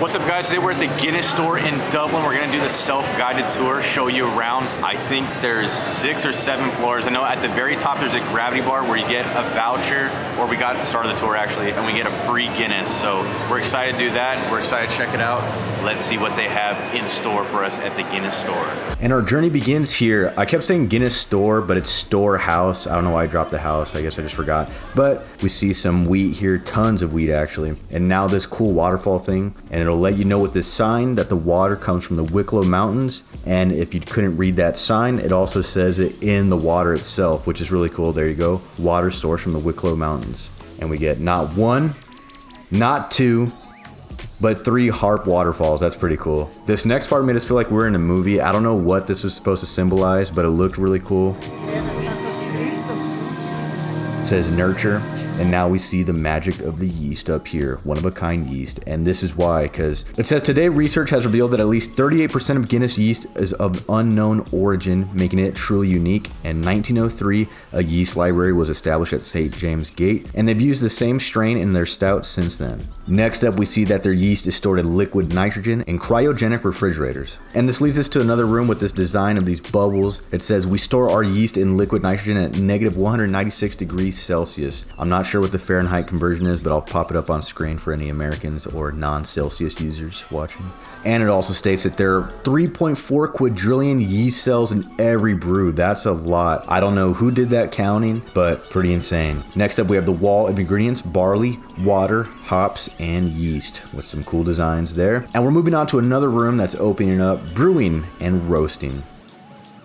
What's up, guys? Today we're at the Guinness Store in Dublin. We're gonna do the self-guided tour, show you around. I think there's 6 or 7 floors. I know at the very top there's a gravity bar where you get a voucher, or we got at the start of the tour actually, and we get a free Guinness. So we're excited to do that. We're excited to check it out. Let's see what they have in store for us at the Guinness Store. And our journey begins here. I kept saying Guinness Store, but it's Storehouse. I don't know why I dropped the house. I guess I just forgot. But we see some wheat here, tons of wheat actually. And now this cool waterfall thing, and it'll let you know with this sign that the water comes from the Wicklow Mountains. And if you couldn't read that sign, it also says it in the water itself, which is really cool. There you go. Water source from the Wicklow Mountains. And we get not 1, not 2, but 3 harp waterfalls. That's pretty cool. This next part made us feel like we're in a movie. I don't know what this was supposed to symbolize, but it looked really cool. It says nurture. And now we see the magic of the yeast up here, one-of-a-kind yeast. And this is why, because it says today research has revealed that at least 38% of Guinness yeast is of unknown origin, making it truly unique. In 1903, a yeast library was established at St. James Gate, and they've used the same strain in their stout since then. Next up, we see that their yeast is stored in liquid nitrogen in cryogenic refrigerators. And this leads us to another room with this design of these bubbles. It says we store our yeast in liquid nitrogen at negative 196 degrees Celsius. I'm not sure what the Fahrenheit conversion is, but I'll pop it up on screen for any Americans or non-Celsius users watching. And it also states that there are 3.4 quadrillion yeast cells in every brew. That's a lot. I don't know who did that counting, but pretty insane. Next up, we have the wall of ingredients: barley, water, hops, and yeast, with some cool designs there. And we're moving on to another room that's opening up: brewing and roasting.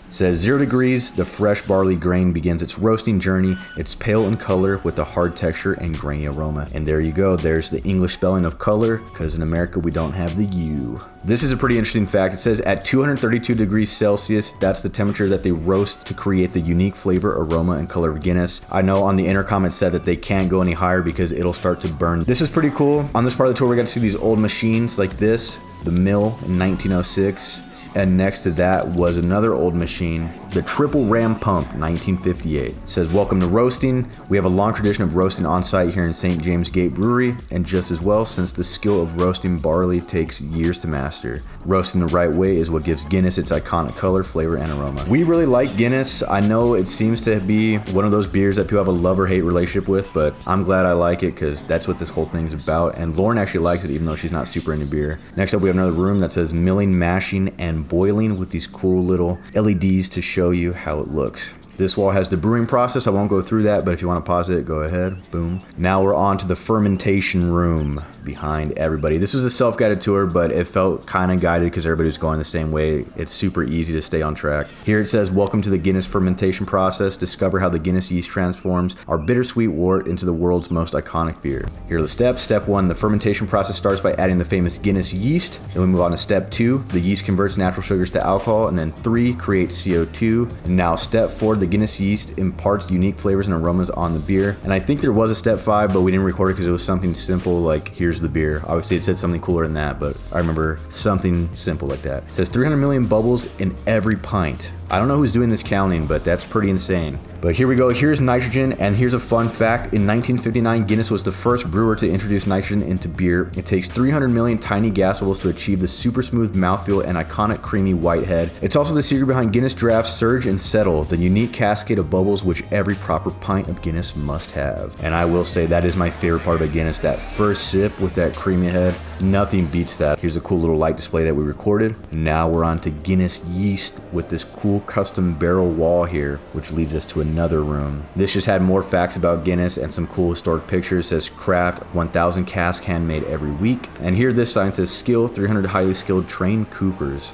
It says 0 degrees, the fresh barley grain begins its roasting journey. It's pale in color with a hard texture and grainy aroma. And there you go, there's the English spelling of color, because in America we don't have the U. This is a pretty interesting fact. It says at 232 degrees Celsius, that's the temperature that they roast to create the unique flavor, aroma, and color of Guinness. I know on the intercom it said that they can't go any higher because it'll start to burn. This is pretty cool. On this part of the tour we got to see these old machines like this, the mill in 1906. And next to that was another old machine, the Triple Ram Pump, 1958. It says, welcome to roasting. We have a long tradition of roasting on site here in St. James Gate Brewery, and just as well, since the skill of roasting barley takes years to master. Roasting the right way is what gives Guinness its iconic color, flavor, and aroma. We really like Guinness. I know it seems to be one of those beers that people have a love or hate relationship with, but I'm glad I like it because that's what this whole thing's about. And Lauren actually likes it even though she's not super into beer. Next up, we have another room that says milling, mashing, and boiling, with these cool little LEDs to show you how it looks. This wall has the brewing process. I won't go through that, but if you want to pause it, go ahead. Boom. Now we're on to the fermentation room behind everybody. This was a self-guided tour, but it felt kind of guided because everybody was going the same way. It's super easy to stay on track. Here it says, welcome to the Guinness fermentation process. Discover how the Guinness yeast transforms our bittersweet wort into the world's most iconic beer. Here are the steps. Step 1, the fermentation process starts by adding the famous Guinness yeast. Then we move on to step 2, the yeast converts natural sugars to alcohol. And then 3, creates CO2. And now step 4, the Guinness yeast imparts unique flavors and aromas on the beer. And I think there was a step 5, but we didn't record it because it was something simple like, here's the beer. Obviously it said something cooler than that, but I remember something simple like that. It says 300 million bubbles in every pint. I don't know who's doing this counting, but that's pretty insane. But here we go. Here's nitrogen, and here's a fun fact. In 1959, Guinness was the first brewer to introduce nitrogen into beer. It takes 300 million tiny gas bubbles to achieve the super smooth mouthfeel and iconic creamy white head. It's also the secret behind Guinness Draft Surge and Settle, the unique cascade of bubbles which every proper pint of Guinness must have. And I will say that is my favorite part about Guinness, that first sip with that creamy head. Nothing beats that. Here's a cool little light display that we recorded. And now we're on to Guinness yeast with this cool custom barrel wall here, which leads us to another room. This just had more facts about Guinness and some cool historic pictures. It says craft 1,000 casks handmade every week. And here this sign says skill 300 highly skilled trained coopers.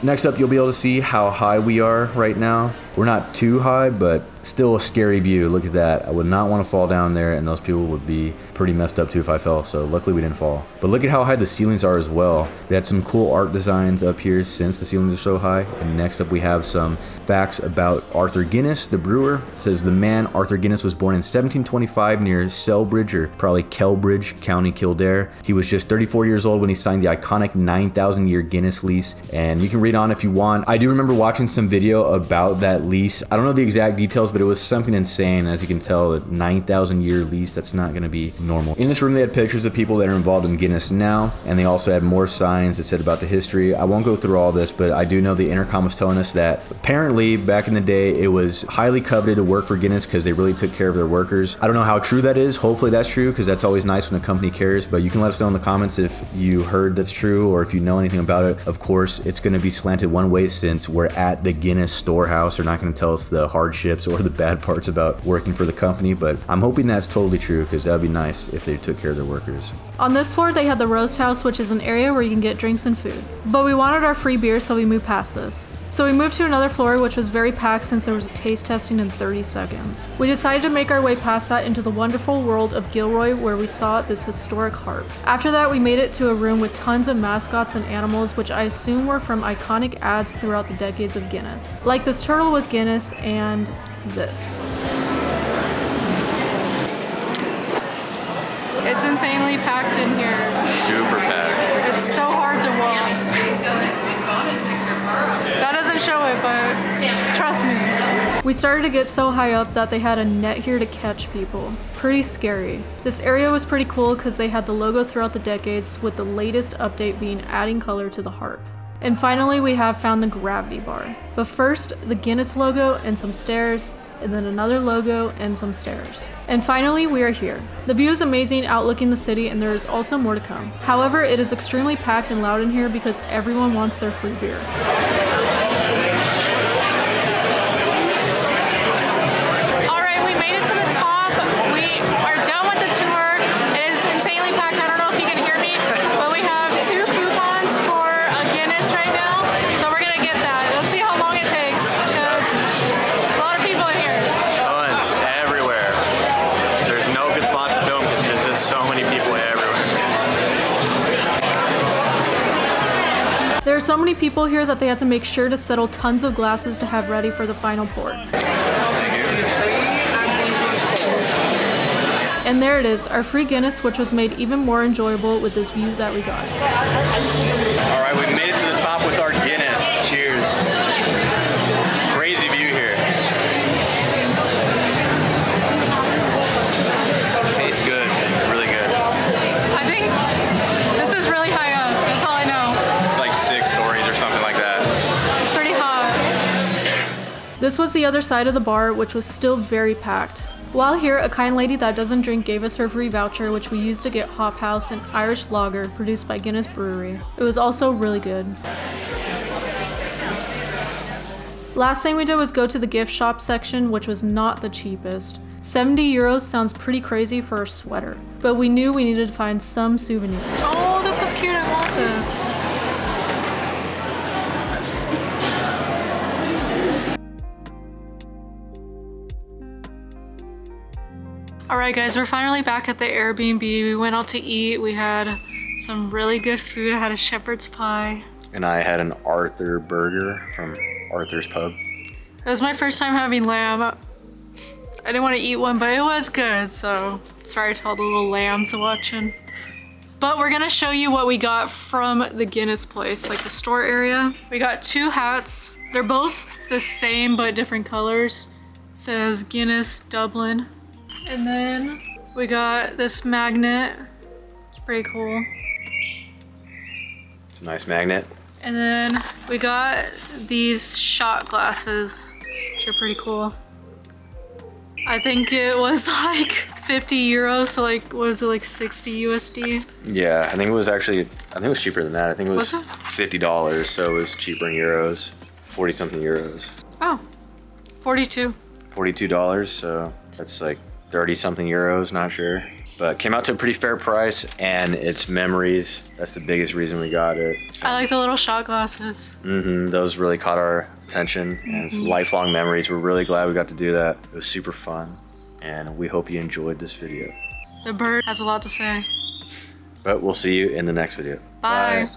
Next up, you'll be able to see how high we are right now. We're not too high, but still a scary view. Look at that. I would not want to fall down there, and those people would be pretty messed up too if I fell, so luckily we didn't fall. But look at how high the ceilings are as well. They had some cool art designs up here since the ceilings are so high. And next up we have some facts about Arthur Guinness, the brewer. It says the man Arthur Guinness was born in 1725 near Selbridge, or probably Kelbridge, County Kildare. He was just 34 years old when he signed the iconic 9,000-year Guinness lease, and you can read on if you want. I do remember watching some video about that lease. I don't know the exact details, but it was something insane. As you can tell, a 9,000 year lease, that's not gonna be normal. In this room, they had pictures of people that are involved in Guinness now, and they also had more signs that said about the history. I won't go through all this, but I do know the intercom was telling us that apparently back in the day, it was highly coveted to work for Guinness because they really took care of their workers. I don't know how true that is. Hopefully that's true, because that's always nice when a company cares, but you can let us know in the comments if you heard that's true or if you know anything about it. Of course, it's gonna be slanted one way since we're at the Guinness Storehouse. They're not gonna tell us the hardships or the bad parts about working for the company, but I'm hoping that's totally true, because that'd be nice if they took care of their workers. On this floor, they had the roast house, which is an area where you can get drinks and food. But we wanted our free beer, so we moved past this. So we moved to another floor, which was very packed since there was a taste testing in 30 seconds. We decided to make our way past that into the wonderful world of Gilroy, where we saw this historic harp. After that, we made it to a room with tons of mascots and animals, which I assume were from iconic ads throughout the decades of Guinness. Like this turtle with Guinness and this. It's insanely packed in here. Super packed. It's so hard to walk. That doesn't show it, but trust me. We started to get so high up that they had a net here to catch people. Pretty scary. This area was pretty cool because they had the logo throughout the decades, with the latest update being adding color to the harp. And finally, we have found the gravity bar. But first, the Guinness logo and some stairs, and then another logo and some stairs. And finally, we are here. The view is amazing, outlooking the city, and there is also more to come. However, it is extremely packed and loud in here because everyone wants their free beer. All right, we made it to the top. We are done with the tour. It is insanely packed. I don't know if you can hear me, but we have 2 coupons for a Guinness right now, so we're gonna get that. Let's see how long it takes, because a lot of people in here. Tons everywhere. There's no good spots to film because there's just so many people everywhere. There are so many people here that they had to make sure to settle tons of glasses to have ready for the final pour. And there it is, our free Guinness, which was made even more enjoyable with this view that we got. All right, we've made it to the top with our Guinness. Cheers. Crazy view here. Tastes good, really good. I think this is really high up, that's all I know. It's like 6 stories or something like that. It's pretty hot. This was the other side of the bar, which was still very packed. While here, a kind lady that doesn't drink gave us her free voucher, which we used to get Hop House, an Irish lager produced by Guinness Brewery. It was also really good. Last thing we did was go to the gift shop section, which was not the cheapest. 70 euros sounds pretty crazy for a sweater, but we knew we needed to find some souvenirs. Oh, this is cute, I want this. Alright guys, we're finally back at the Airbnb. We went out to eat. We had some really good food. I had a shepherd's pie. And I had an Arthur burger from Arthur's Pub. It was my first time having lamb. I didn't want to eat one, but it was good, so sorry to all the little lambs watching. But we're gonna show you what we got from the Guinness place, like the store area. We got 2 hats. They're both the same, but different colors. It says Guinness Dublin. And then we got this magnet. It's pretty cool. It's a nice magnet. And then we got these shot glasses, which are pretty cool. I think it was like 50 euros, so like, what is it, like 60 USD? Yeah, I think it was cheaper than that. I think it was $50, so it was cheaper in euros. 40 something euros. Oh, 42. $42, so that's like 30 something euros, not sure. But came out to a pretty fair price, and it's memories. That's the biggest reason we got it. So. I like the little shot glasses. Those really caught our attention, and it's lifelong memories. We're really glad we got to do that. It was super fun, and we hope you enjoyed this video. The bird has a lot to say. But we'll see you in the next video. Bye.